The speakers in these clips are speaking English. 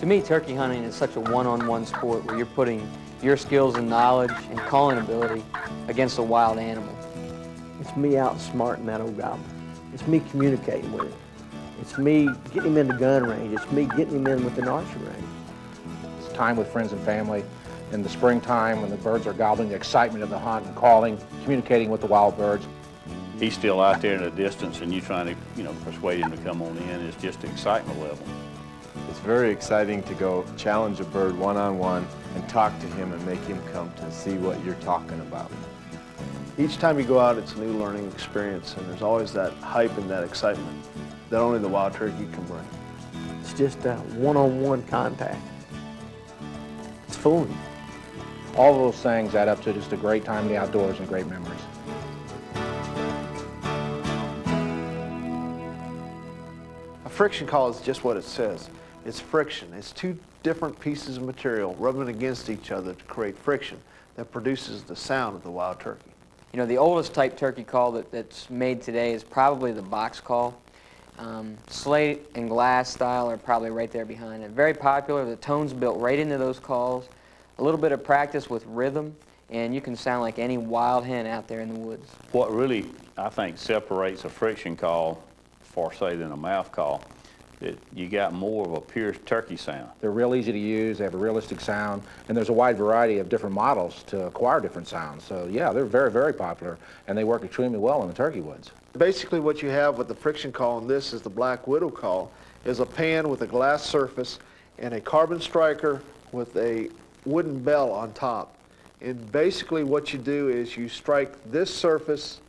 To me, turkey hunting is such a one-on-one sport where you're putting your skills and knowledge and calling ability against a wild animal. It's me outsmarting that old gobbler. It's me communicating with him. It's me getting him in the gun range. It's me getting him in with an archery range. It's time with friends and family in the springtime when the birds are gobbling, the excitement of the hunt and calling, communicating with the wild birds. He's still out there in the distance and you trying to, persuade him to come on in. It's just the excitement level. It's very exciting to go challenge a bird one-on-one and talk to him and make him come to see what you're talking about. Each time you go out, it's a new learning experience, and there's always that hype and that excitement that only the wild turkey can bring. It's just a one-on-one contact. It's fun. All of those things add up to just a great time in the outdoors and great memories. A friction call is just what it says. It's friction. It's two different pieces of material rubbing against each other to create friction that produces the sound of the wild turkey. The oldest type turkey call that's made today is probably the box call. Slate and glass style are probably right there behind it. Very popular. The tone's built right into those calls. A little bit of practice with rhythm, and you can sound like any wild hen out there in the woods. What really, I think, separates a friction call for, say, than a mouth call, that you got more of a pure turkey sound. They're real easy to use, they have a realistic sound, and there's a wide variety of different models to acquire different sounds. So yeah, they're very, very popular, and they work extremely well in the turkey woods. Basically what you have with the friction call, and this is the Black Widow call, is a pan with a glass surface and a carbon striker with a wooden bell on top. And basically what you do is you strike this surface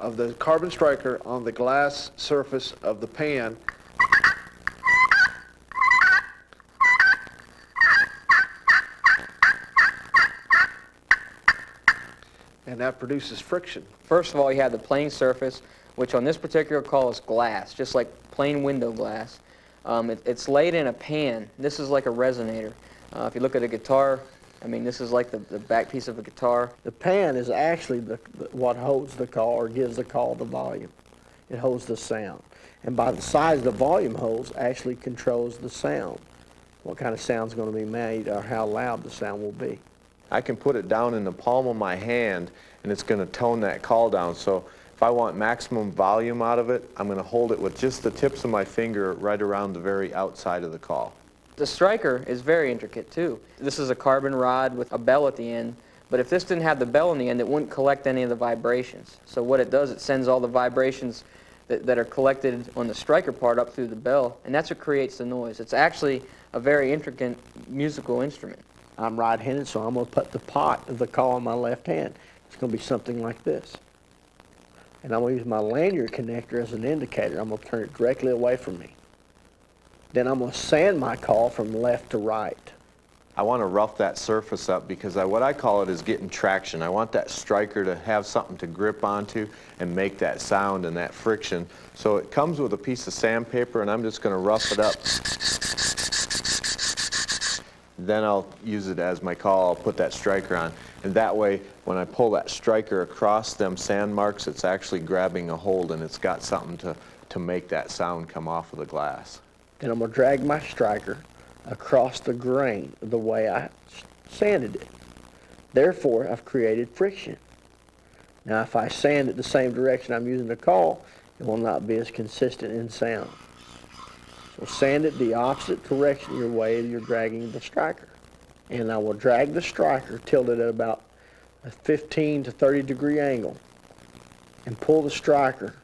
of the carbon striker on the glass surface of the pan, and that produces friction. First of all, you have the plain surface, which on this particular call is glass, just like plain window glass. It's laid in a pan. This is like a resonator. If you look at a guitar, this is like the back piece of a guitar. The pan is actually what holds the call or gives the call the volume. It holds the sound. And by the size the volume holds actually controls the sound. What kind of sound is going to be made or how loud the sound will be. I can put it down in the palm of my hand and it's going to tone that call down. So if I want maximum volume out of it, I'm going to hold it with just the tips of my finger right around the very outside of the call. The striker is very intricate too. This is a carbon rod with a bell at the end, but if this didn't have the bell in the end, it wouldn't collect any of the vibrations. So what it does, it sends all the vibrations that are collected on the striker part up through the bell, and that's what creates the noise. It's actually a very intricate musical instrument. I'm right-handed, so I'm going to put the pot of the call in my left hand. It's going to be something like this. And I'm going to use my lanyard connector as an indicator. I'm going to turn it directly away from me. Then I'm going to sand my call from left to right. I want to rough that surface up because what I call it is getting traction. I want that striker to have something to grip onto and make that sound and that friction. So it comes with a piece of sandpaper and I'm just going to rough it up. Then I'll use it as my call. I'll put that striker on. And that way, when I pull that striker across them sand marks, it's actually grabbing a hold and it's got something to make that sound come off of the glass. Then I'm going to drag my striker across the grain the way I sanded it. Therefore, I've created friction. Now, if I sand it the same direction I'm using the call, it will not be as consistent in sound. So sand it the opposite direction your way you're dragging the striker. And I will drag the striker tilted at about a 15 to 30 degree angle and pull the striker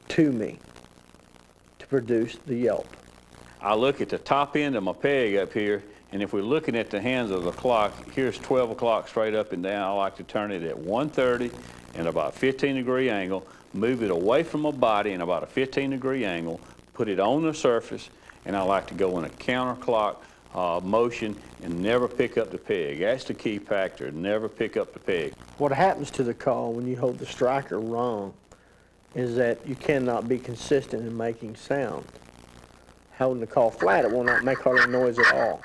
to me to produce the yelp. I look at the top end of my peg up here, and if we're looking at the hands of the clock, here's 12 o'clock straight up and down. I like to turn it at 1:30 and about 15 degree angle, move it away from my body in about a 15 degree angle, put it on the surface, and I like to go in a counterclock motion and never pick up the peg. That's the key factor, never pick up the peg. What happens to the call when you hold the striker wrong is that you cannot be consistent in making sound. Holding the call flat, it will not make hardly noise at all.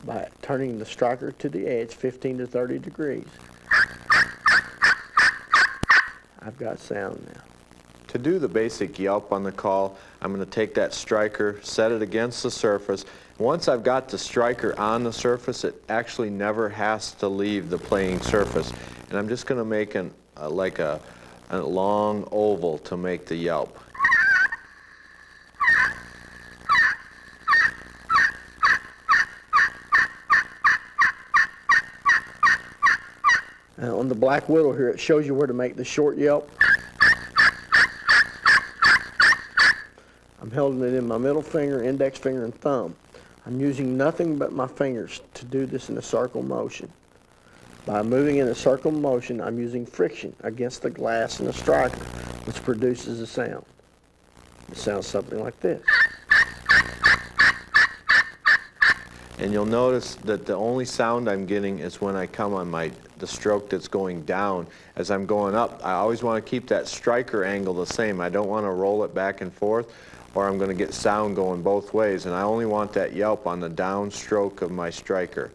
By turning the striker to the edge 15 to 30 degrees, I've got sound now. To do the basic yelp on the call, I'm going to take that striker, set it against the surface. Once I've got the striker on the surface, it actually never has to leave the playing surface. And I'm just going to make like a long oval to make the yelp. On the black widow here, it shows you where to make the short yelp. I'm holding it in my middle finger, index finger, and thumb. I'm using nothing but my fingers to do this in a circle motion. By moving in a circle motion, I'm using friction against the glass in the striker, which produces a sound. It sounds something like this. And you'll notice that the only sound I'm getting is when I come on the stroke that's going down. As I'm going up, I always want to keep that striker angle the same. I don't want to roll it back and forth, or I'm going to get sound going both ways. And I only want that yelp on the down stroke of my striker.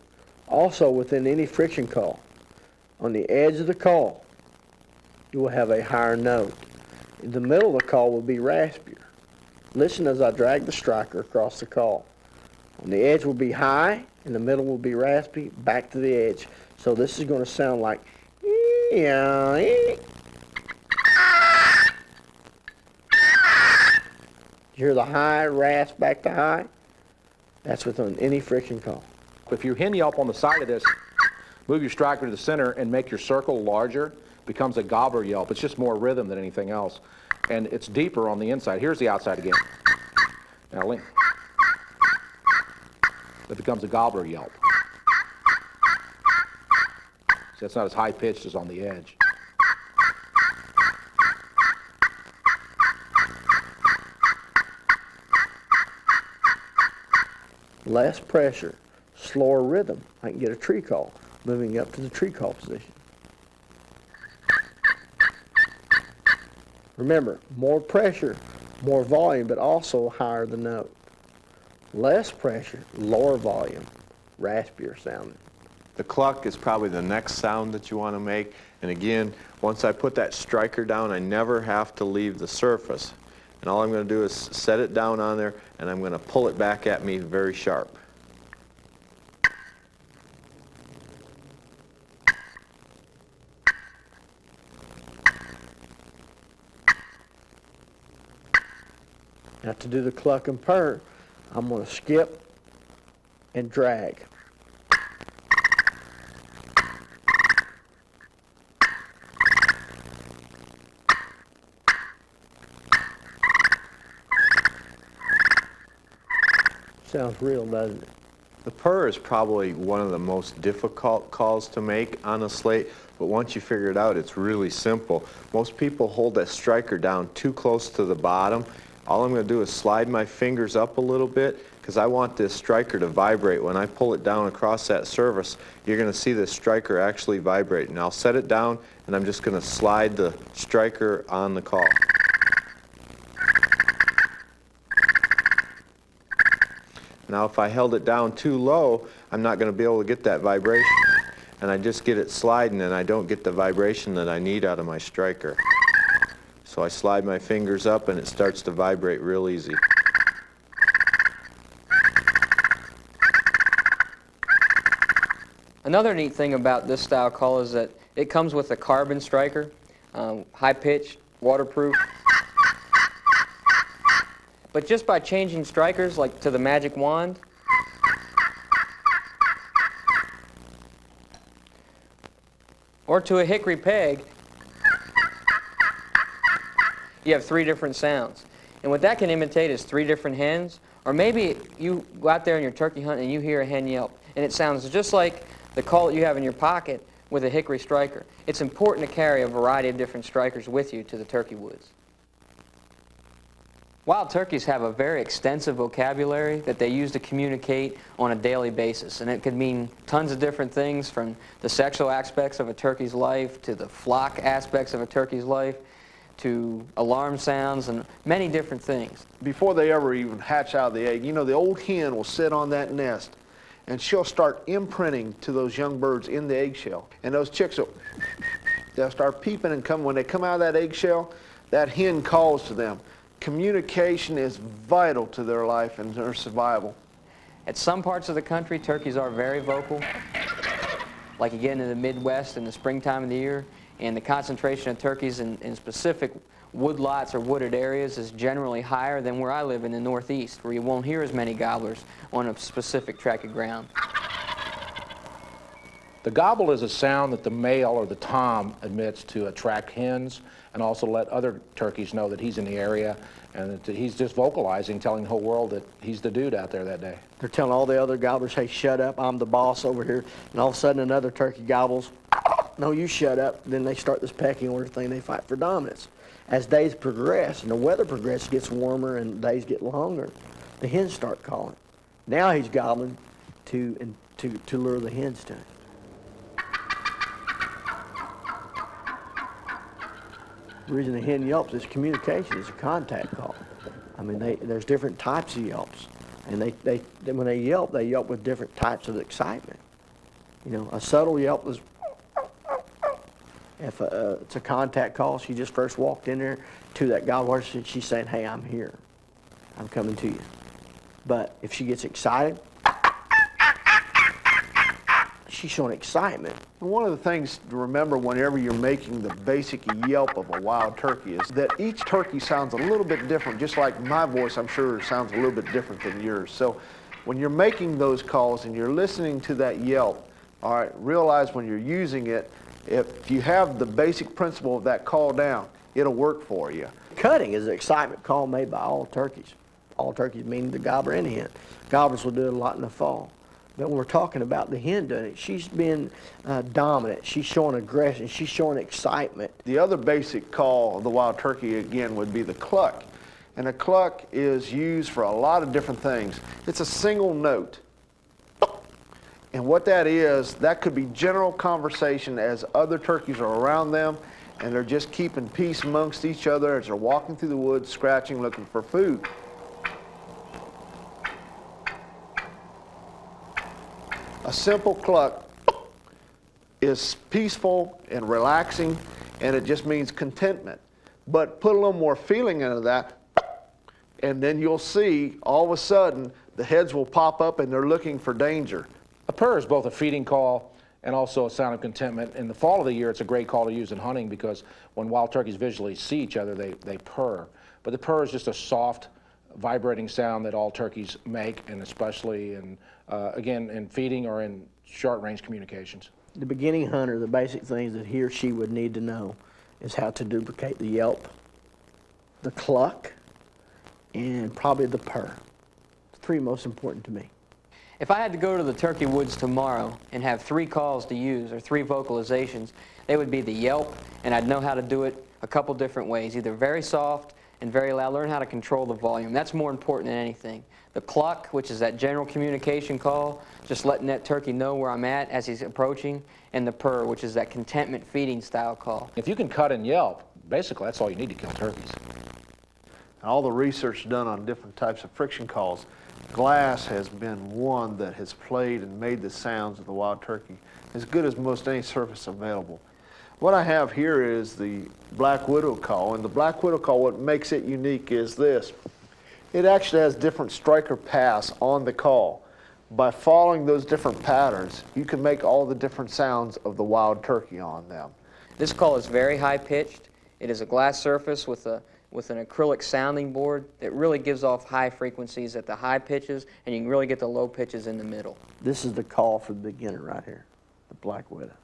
Also, within any friction call, on the edge of the call, you will have a higher note. In the middle of the call will be raspier. Listen as I drag the striker across the call. On the edge will be high, and the middle will be raspy, back to the edge. So this is going to sound like, you hear the high, rasp, back to high? That's within any friction call. If you hen yelp on the side of this, move your striker to the center and make your circle larger, becomes a gobbler yelp. It's just more rhythm than anything else. And it's deeper on the inside. Here's the outside again. Now link. It becomes a gobbler yelp. So it's not as high pitched as on the edge. Less pressure, slower rhythm. I can get a tree call, moving up to the tree call position. Remember, more pressure, more volume, but also higher the note. Less pressure, lower volume, raspier sounding. The cluck is probably the next sound that you want to make. And again, once I put that striker down, I never have to leave the surface. And all I'm going to do is set it down on there, and I'm going to pull it back at me very sharp. Now to do the cluck and purr, I'm going to skip and drag. Sounds real, doesn't it? The purr is probably one of the most difficult calls to make on a slate, but once you figure it out, it's really simple. Most people hold that striker down too close to the bottom. All I'm going to do is slide my fingers up a little bit, because I want this striker to vibrate. When I pull it down across that surface, you're going to see this striker actually vibrate. And I'll set it down, and I'm just going to slide the striker on the call. Now if I held it down too low, I'm not going to be able to get that vibration. And I just get it sliding, and I don't get the vibration that I need out of my striker. So I slide my fingers up, and it starts to vibrate real easy. Another neat thing about this style call is that it comes with a carbon striker, high-pitched, waterproof. But just by changing strikers, like to the magic wand, or to a hickory peg, you have 3 different sounds. And what that can imitate is 3 different hens, or maybe you go out there in your turkey hunt and you hear a hen yelp, and it sounds just like the call that you have in your pocket with a hickory striker. It's important to carry a variety of different strikers with you to the turkey woods. Wild turkeys have a very extensive vocabulary that they use to communicate on a daily basis, and it could mean tons of different things, from the sexual aspects of a turkey's life to the flock aspects of a turkey's life to alarm sounds and many different things. Before they ever even hatch out of the egg, you know, the old hen will sit on that nest and she'll start imprinting to those young birds in the eggshell. And those chicks will, they'll start peeping and come. When they come out of that eggshell, that hen calls to them. Communication is vital to their life and their survival. At some parts of the country, turkeys are very vocal, like again in the Midwest in the springtime of the year, and the concentration of turkeys in specific woodlots or wooded areas is generally higher than where I live in the Northeast, where you won't hear as many gobblers on a specific tract of ground. The gobble is a sound that the male or the tom emits to attract hens and also let other turkeys know that he's in the area, and that he's just vocalizing, telling the whole world that he's the dude out there that day. They're telling all the other gobblers, hey, shut up, I'm the boss over here. And all of a sudden another turkey gobbles, no, you shut up. Then they start this pecking order thing, they fight for dominance. As days progress and the weather progresses, gets warmer and days get longer, the hens start calling. Now he's gobbling to lure the hens to him. The reason the hen yelps is communication, it's a contact call. I mean, there's different types of yelps. And when they yelp with different types of excitement. You know, a subtle yelp is, if it's a contact call, she just first walked in there to that gobbler, she's saying, hey, I'm here. I'm coming to you. But if she gets excited, she's showing excitement. And one of the things to remember whenever you're making the basic yelp of a wild turkey is that each turkey sounds a little bit different, just like my voice, I'm sure, sounds a little bit different than yours. So when you're making those calls and you're listening to that yelp, all right, realize when you're using it, if you have the basic principle of that call down, it'll work for you. Cutting is an excitement call made by all turkeys. All turkeys meaning the gobbler and the hen. Gobblers will do it a lot in the fall. But when we're talking about the hen doing it, she's been dominant. She's showing aggression. She's showing excitement. The other basic call of the wild turkey, again, would be the cluck. And a cluck is used for a lot of different things. It's a single note. And what that is, that could be general conversation as other turkeys are around them and they're just keeping peace amongst each other as they're walking through the woods, scratching, looking for food. A simple cluck is peaceful and relaxing, and it just means contentment. But put a little more feeling into that, and then you'll see all of a sudden the heads will pop up and they're looking for danger. A purr is both a feeding call and also a sound of contentment. In the fall of the year, it's a great call to use in hunting because when wild turkeys visually see each other, they purr. But the purr is just a soft, vibrating sound that all turkeys make, and especially again in feeding or in short-range communications. The beginning hunter, the basic things that he or she would need to know is how to duplicate the yelp, the cluck, and probably the purr. The three most important to me. If I had to go to the turkey woods tomorrow and have 3 calls to use or 3 vocalizations, they would be the yelp, and I'd know how to do it a couple different ways, either very soft and very loud. Learn how to control the volume. That's more important than anything. The cluck, which is that general communication call, just letting that turkey know where I'm at as he's approaching, and the purr, which is that contentment feeding style call. If you can cut and yelp, basically that's all you need to kill turkeys. All the research done on different types of friction calls, glass has been one that has played and made the sounds of the wild turkey as good as most any surface available. What I have here is the black widow call, and the black widow call, what makes it unique is this. It actually has different striker paths on the call. By following those different patterns, you can make all the different sounds of the wild turkey on them. This call is very high-pitched. It is a glass surface with an acrylic sounding board that really gives off high frequencies at the high pitches, and you can really get the low pitches in the middle. This is the call for the beginner right here, the black widow.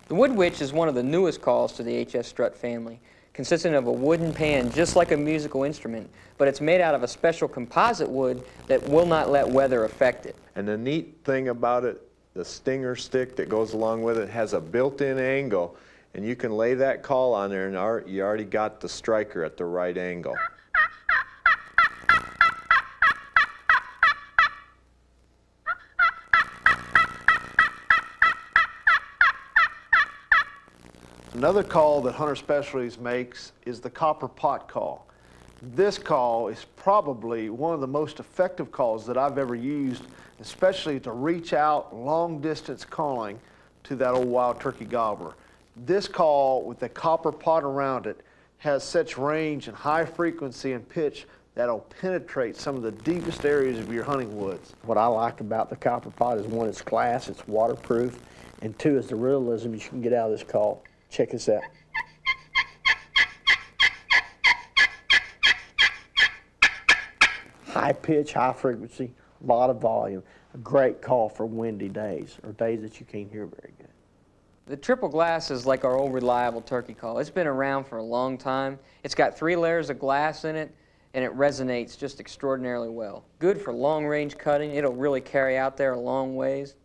The wood witch is one of the newest calls to the HS Strut family, consisting of a wooden pan just like a musical instrument, but it's made out of a special composite wood that will not let weather affect it. And the neat thing about it, the stinger stick that goes along with it has a built-in angle, and you can lay that call on there and you already got the striker at the right angle. Another call that Hunter Specialties makes is the copper pot call. This call is probably one of the most effective calls that I've ever used, especially to reach out long distance calling to that old wild turkey gobbler. This call with the copper pot around it has such range and high frequency and pitch that'll penetrate some of the deepest areas of your hunting woods. What I like about the copper pot is, one, it's glass, it's waterproof, and two, is the realism you can get out of this call. Check this out. High pitch, high frequency, a lot of volume. A great call for windy days, or days that you can't hear very good. The triple glass is like our old reliable turkey call. It's been around for a long time. It's got 3 layers of glass in it, and it resonates just extraordinarily well. Good for long range cutting. It'll really carry out there a long ways.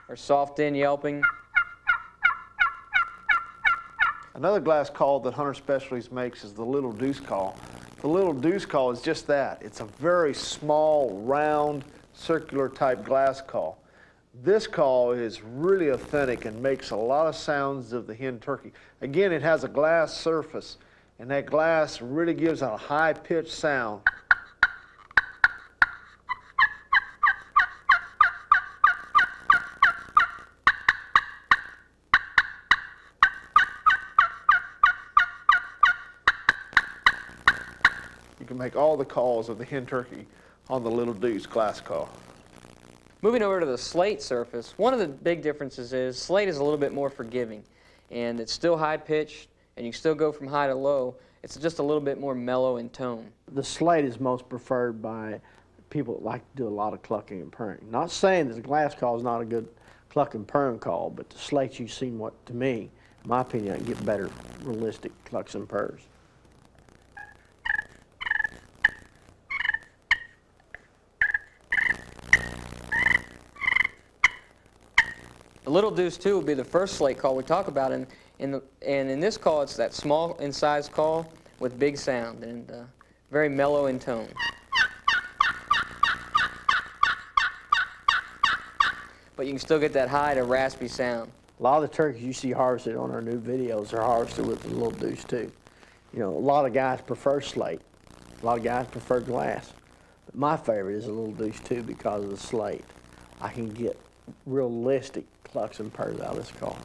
Or soft in yelping. Another glass call that Hunter Specialties makes is the Little Deuce call. The Little Deuce call is just that. It's a very small, round, circular type glass call. This call is really authentic and makes a lot of sounds of the hen turkey. Again, it has a glass surface, and that glass really gives a high-pitched sound. You can make all the calls of the hen turkey on the Little Deuce glass call. Moving over to the slate surface, one of the big differences is slate is a little bit more forgiving, and it's still high pitched, and you can still go from high to low. It's just a little bit more mellow in tone. The slate is most preferred by people that like to do a lot of clucking and purring. Not saying that the glass call is not a good cluck and purring call, but the slate, you've seen what, to me, in my opinion, I can get better realistic clucks and purrs. The Little Deuce 2 will be the first slate call we talk about, and in this call, it's that small in size call with big sound and very mellow in tone. But you can still get that high to raspy sound. A lot of the turkeys you see harvested on our new videos are harvested with the Little Deuce 2. You know, a lot of guys prefer slate. A lot of guys prefer glass. But my favorite is the Little Deuce 2 because of the slate. I can get realistic clucks and purrs out of this call.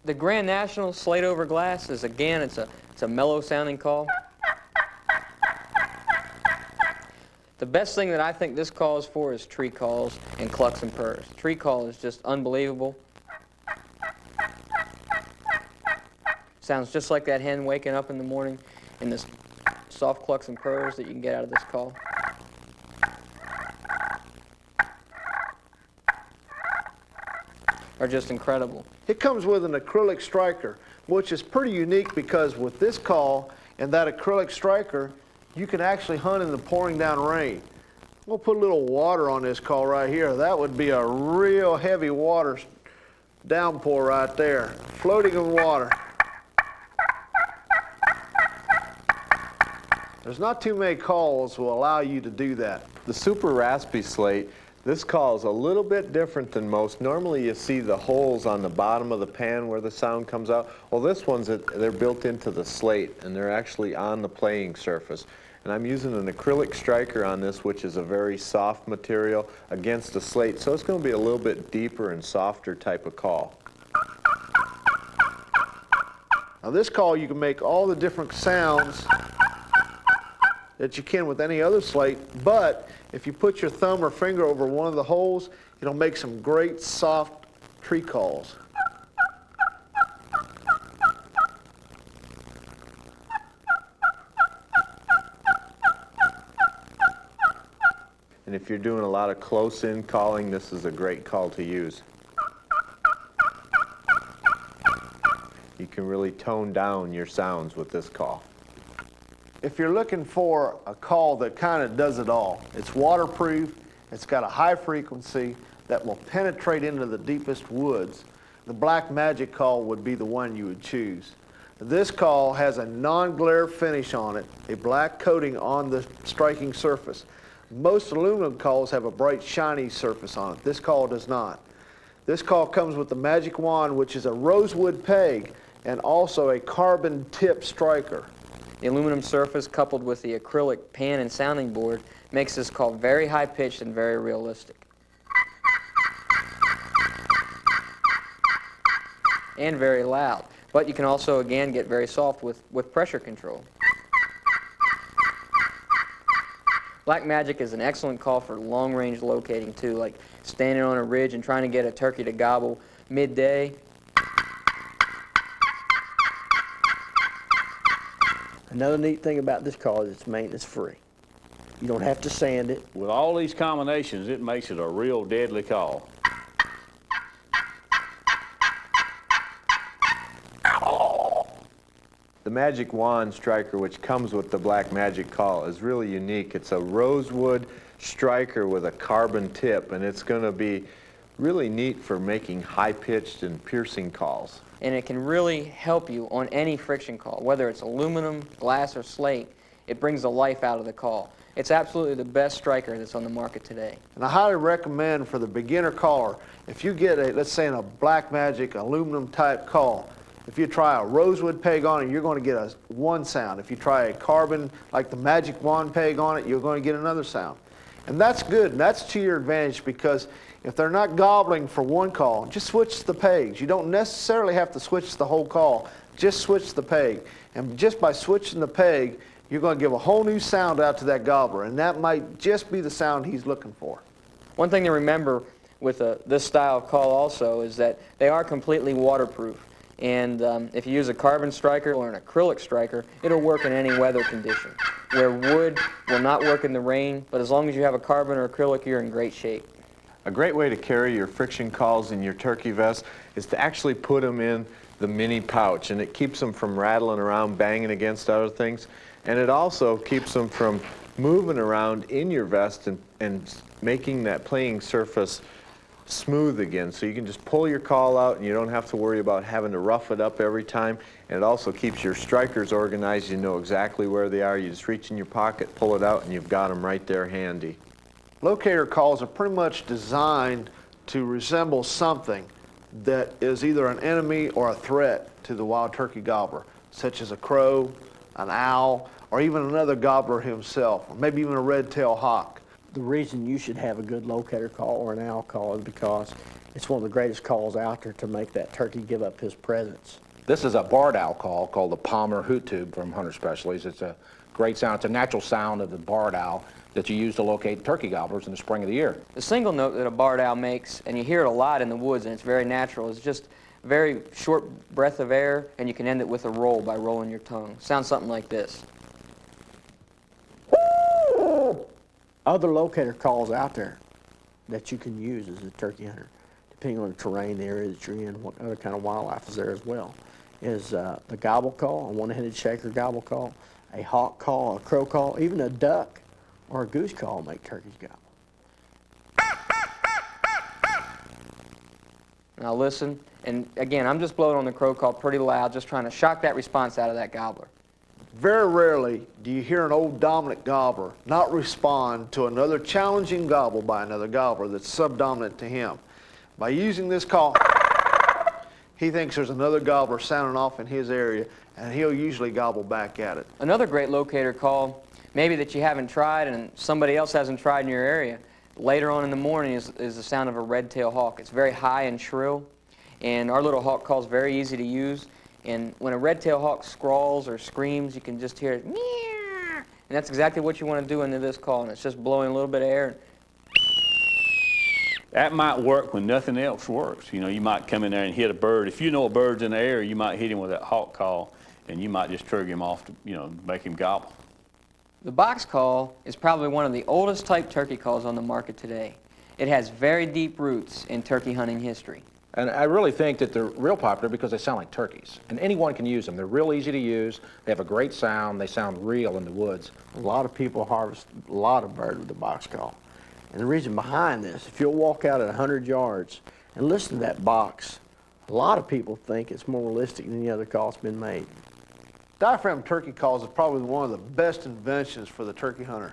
The Grand National slate over glass is, again, it's a mellow sounding call. The best thing that I think this call is for is tree calls and clucks and purrs. Tree call is just unbelievable. Sounds just like that hen waking up in the morning, and this soft clucks and purrs that you can get out of this call. Are just incredible. It comes with an acrylic striker, which is pretty unique because with this call and that acrylic striker, you can actually hunt in the pouring down rain. We'll put a little water on this call right here. That would be a real heavy water downpour right there, floating in water. There's not too many calls will allow you to do that. The super raspy slate, this call is a little bit different than most. Normally you see the holes on the bottom of the pan where the sound comes out. Well, this one's, they're built into the slate and they're actually on the playing surface. And I'm using an acrylic striker on this, which is a very soft material against the slate. So it's going to be a little bit deeper and softer type of call. Now this call, you can make all the different sounds that you can with any other slate, but if you put your thumb or finger over one of the holes, it'll make some great soft tree calls. And if you're doing a lot of close-in calling, this is a great call to use. You can really tone down your sounds with this call. If you're looking for a call that kind of does it all, it's waterproof, it's got a high frequency that will penetrate into the deepest woods, the Black Magic call would be the one you would choose. This call has a non-glare finish on it, a black coating on the striking surface. Most aluminum calls have a bright shiny surface on it. This call does not. This call comes with the Magic Wand, which is a rosewood peg and also a carbon tip striker. The aluminum surface coupled with the acrylic pan and sounding board makes this call very high-pitched and very realistic. And very loud. But you can also, again, get very soft with pressure control. Black Magic is an excellent call for long-range locating, too, like standing on a ridge and trying to get a turkey to gobble midday. Another neat thing about this call is it's maintenance free. You don't have to sand it. With all these combinations, it makes it a real deadly call. The Magic Wand striker, which comes with the Black Magic call, is really unique. It's a rosewood striker with a carbon tip, and it's going to be really neat for making high-pitched and piercing calls. And it can really help you on any friction call, whether it's aluminum, glass, or slate. It brings the life out of the call. It's absolutely the best striker that's on the market today. And I highly recommend for the beginner caller, if you get a, let's say in a Black Magic aluminum type call, if you try a rosewood peg on it, you're going to get one sound. If you try a carbon, like the Magic Wand peg on it, you're going to get another sound. And that's good, and that's to your advantage, because if they're not gobbling for one call, just switch the pegs. You don't necessarily have to switch the whole call, just switch the peg. And just by switching the peg, you're going to give a whole new sound out to that gobbler, and that might just be the sound he's looking for. One thing to remember with this style of call also is that they are completely waterproof. And if you use a carbon striker or an acrylic striker, it'll work in any weather condition. Where wood will not work in the rain, but as long as you have a carbon or acrylic, you're in great shape. A great way to carry your friction calls in your turkey vest is to actually put them in the mini pouch, and it keeps them from rattling around, banging against other things, and it also keeps them from moving around in your vest and making that playing surface smooth again, so you can just pull your call out and you don't have to worry about having to rough it up every time. And it also keeps your strikers organized. You know exactly where they are. You just reach in your pocket, pull it out, and you've got them right there handy. Locator calls are pretty much designed to resemble something that is either an enemy or a threat to the wild turkey gobbler, such as a crow, an owl, or even another gobbler himself, or maybe even a red-tailed hawk. The reason you should have a good locator call or an owl call is because it's one of the greatest calls out there to make that turkey give up his presence. This is a barred owl call called the Palmer Hoot Tube from Hunter Specialties. It's a great sound. It's a natural sound of the barred owl that you use to locate turkey gobblers in the spring of the year. The single note that a barred owl makes, and you hear it a lot in the woods, and it's very natural, is just a very short breath of air, and you can end it with a roll by rolling your tongue. Sounds something like this. Other locator calls out there that you can use as a turkey hunter, depending on the terrain, the area that you're in, what other kind of wildlife is there as well, is the gobble call, a one-headed shaker gobble call, a hawk call, a crow call, even a duck or a goose call make turkeys gobble. Now listen, and again, I'm just blowing on the crow call pretty loud, just trying to shock that response out of that gobbler. Very rarely do you hear an old dominant gobbler not respond to another challenging gobble by another gobbler that's subdominant to him. By using this call, he thinks there's another gobbler sounding off in his area, and he'll usually gobble back at it. Another great locator call, maybe that you haven't tried and somebody else hasn't tried in your area, later on in the morning is the sound of a red-tailed hawk. It's very high and shrill, and our little hawk call is very easy to use. And when a red-tailed hawk scrawls or screams, you can just hear it, meow, and that's exactly what you want to do into this call, and it's just blowing a little bit of air. That might work when nothing else works. You know, you might come in there and hit a bird. If you know a bird's in the air, you might hit him with that hawk call, and you might just trigger him off to, you know, make him gobble. The box call is probably one of the oldest type turkey calls on the market today. It has very deep roots in turkey hunting history. And I really think that they're real popular because they sound like turkeys. And anyone can use them. They're real easy to use. They have a great sound. They sound real in the woods. A lot of people harvest a lot of bird with the box call. And the reason behind this, if you'll walk out at 100 yards and listen to that box, a lot of people think it's more realistic than any other call that's been made. Diaphragm turkey calls is probably one of the best inventions for the turkey hunter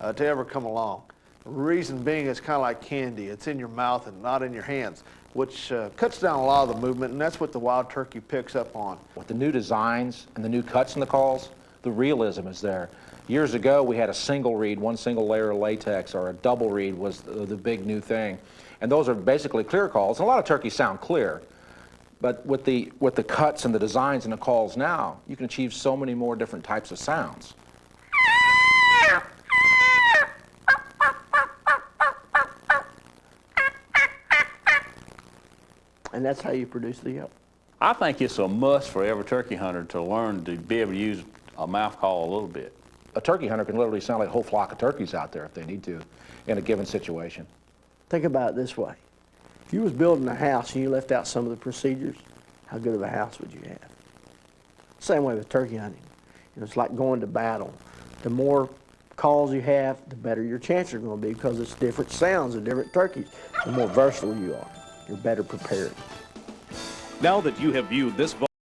to ever come along. The reason being it's kind of like candy. It's in your mouth and not in your hands, which cuts down a lot of the movement, and that's what the wild turkey picks up on. With the new designs and the new cuts in the calls, the realism is there. Years ago, we had a single reed, one single layer of latex, or a double reed was the big new thing. And those are basically clear calls. And a lot of turkeys sound clear. But with the cuts and the designs and the calls now, you can achieve so many more different types of sounds. And that's how you produce the yelp. I think it's a must for every turkey hunter to learn to be able to use a mouth call a little bit. A turkey hunter can literally sound like a whole flock of turkeys out there if they need to in a given situation. Think about it this way. If you was building a house and you left out some of the procedures, how good of a house would you have? Same way with turkey hunting. You know, it's like going to battle. The more calls you have, the better your chances are going to be because it's different sounds of different turkeys. The more versatile you are, you're better prepared. Now that you have viewed this